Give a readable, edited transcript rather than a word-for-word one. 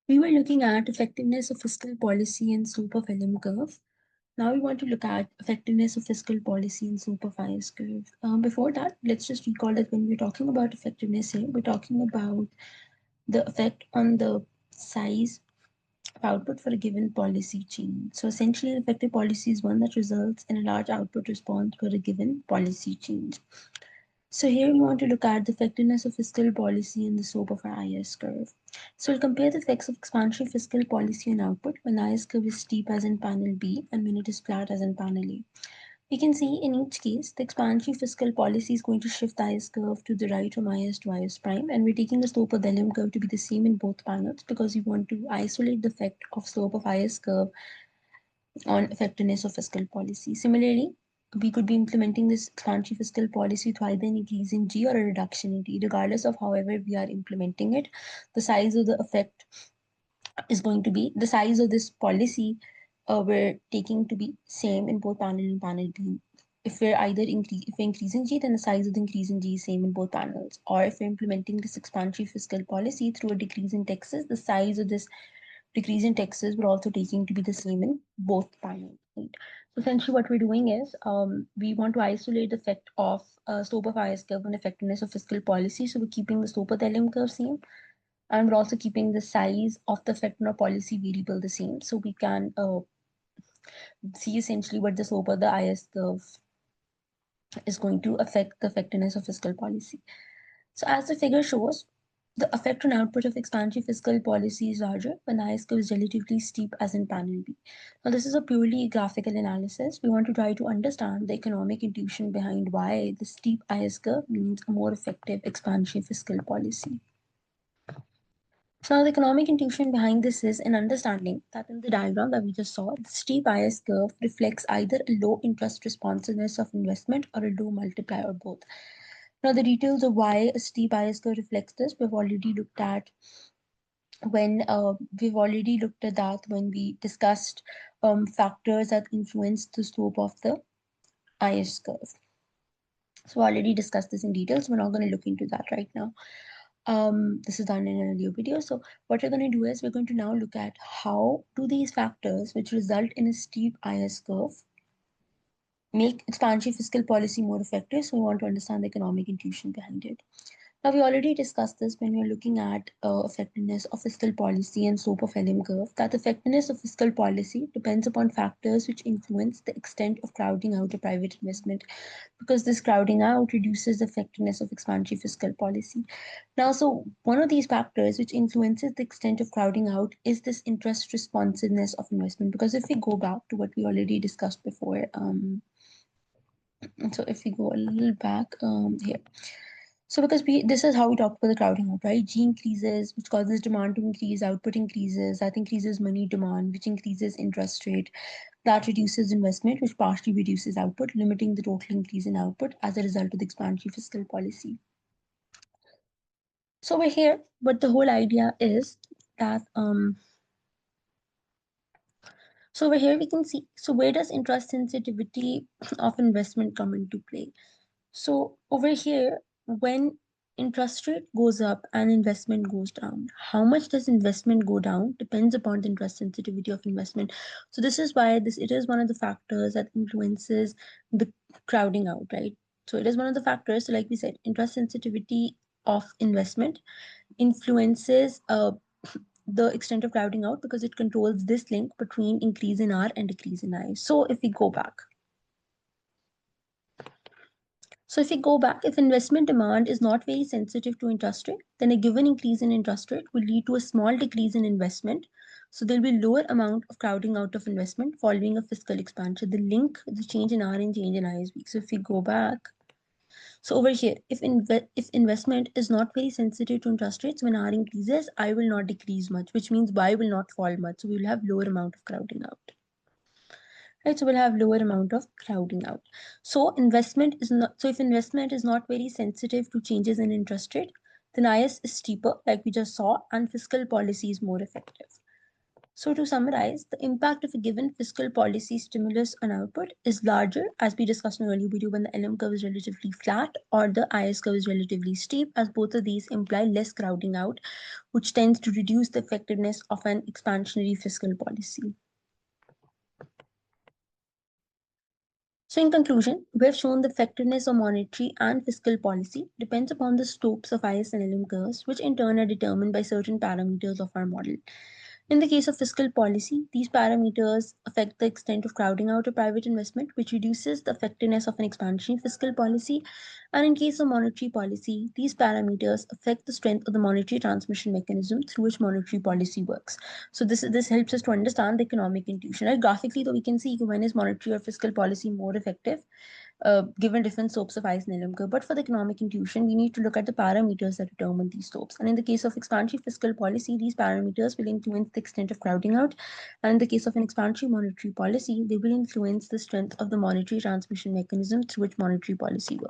We were looking at effectiveness of fiscal policy and slope of LM curve. Now we want to look at effectiveness of fiscal policy and slope of IS curve. Before that, let's just recall that when we're talking about effectiveness here, we're talking about the effect on the size of output for a given policy change. So essentially, an effective policy is one that results in a large output response for a given policy change. So here we want to look at the effectiveness of fiscal policy and the slope of our IS curve. So we'll compare the effects of expansionary fiscal policy on output when IS curve is steep as in panel B and when it is flat as in panel A. We can see in each case, the expansionary fiscal policy is going to shift the IS curve to the right from IS to IS prime, and we're taking the slope of the LM curve to be the same in both panels because we want to isolate the effect of slope of IS curve on effectiveness of fiscal policy. Similarly, we could be implementing this expansionary fiscal policy to either an increase in G or a reduction in D. Regardless of however we are implementing it, the size of the effect is going to be the size of this policy we're taking to be same in both panel and panel B. If we're increasing G, then the size of the increase in G is same in both panels. Or if we're implementing this expansionary fiscal policy through a decrease in taxes, the size of this decrease in taxes we're also taking to be the same in both panels. Right? So essentially what we're doing is we want to isolate the effect of slope of IS curve on effectiveness of fiscal policy. So we're keeping the slope of the LM curve same, and we're also keeping the size of the effect on a policy variable the same. So we can see essentially what the slope of the IS curve is going to affect the effectiveness of fiscal policy. So as the figure shows, the effect on output of expansionary fiscal policy is larger when IS curve is relatively steep as in panel B. Now this is a purely graphical analysis. We want to try to understand the economic intuition behind why the steep IS curve means a more effective expansionary fiscal policy. So now the economic intuition behind this is an understanding that in the diagram that we just saw, the steep IS curve reflects either a low interest responsiveness of investment or a low multiplier or both. Now the details of why a steep IS curve reflects this, we've already looked at when we discussed factors that influence the slope of the IS curve. So we already discussed this in detail, so we're not going to look into that right now. This is done in an earlier video. So what we're going to do is we're going to now look at how do these factors which result in a steep IS curve make expansionary fiscal policy more effective. So we want to understand the economic intuition behind it. Now, we already discussed this when we were looking at effectiveness of fiscal policy and slope of LM curve, that effectiveness of fiscal policy depends upon factors which influence the extent of crowding out of private investment, because this crowding out reduces the effectiveness of expansionary fiscal policy. Now, so one of these factors which influences the extent of crowding out is this interest responsiveness of investment, because if we go back to what we already discussed before, so if we go a little back here, so because this is how we talked about the crowding out, right? G increases, which causes demand to increase, output increases, that increases money demand, which increases interest rate, that reduces investment, which partially reduces output, limiting the total increase in output as a result of the expansionary fiscal policy. So over here, but the whole idea is that so over here we can see, so where does interest sensitivity of investment come into play? So over here, when interest rate goes up and investment goes down, how much does investment go down depends upon the interest sensitivity of investment. So this is why it is one of the factors that influences the crowding out, right? So it is one of the factors, so like we said, interest sensitivity of investment influences the extent of crowding out because it controls this link between increase in R and decrease in I. So if we go back, if investment demand is not very sensitive to interest rate, then a given increase in interest rate will lead to a small decrease in investment. So there'll be lower amount of crowding out of investment following a fiscal expansion. The link, the change in R and change in I is weak. So if we go back, so over here, if investment is not very sensitive to interest rates, when R increases, I will not decrease much, which means Y will not fall much. So we will have lower amount of crowding out. Right, so we'll have lower amount of crowding out. So if investment is not very sensitive to changes in interest rate, then IS is steeper, like we just saw, and fiscal policy is more effective. So, to summarize, the impact of a given fiscal policy stimulus on output is larger, as we discussed in an earlier video, when the LM curve is relatively flat or the IS curve is relatively steep, as both of these imply less crowding out, which tends to reduce the effectiveness of an expansionary fiscal policy. So, in conclusion, we have shown the effectiveness of monetary and fiscal policy depends upon the slopes of IS and LM curves, which in turn are determined by certain parameters of our model. In the case of fiscal policy, these parameters affect the extent of crowding out of private investment, which reduces the effectiveness of an expansionary fiscal policy. And in case of monetary policy, these parameters affect the strength of the monetary transmission mechanism through which monetary policy works. So this helps us to understand the economic intuition. Right? Graphically, though, we can see when is monetary or fiscal policy more effective, given different slopes of ICE and LM curve. But for the economic intuition, we need to look at the parameters that determine these slopes. And in the case of expansionary fiscal policy, these parameters will influence the extent of crowding out. And in the case of an expansionary monetary policy, they will influence the strength of the monetary transmission mechanism through which monetary policy works.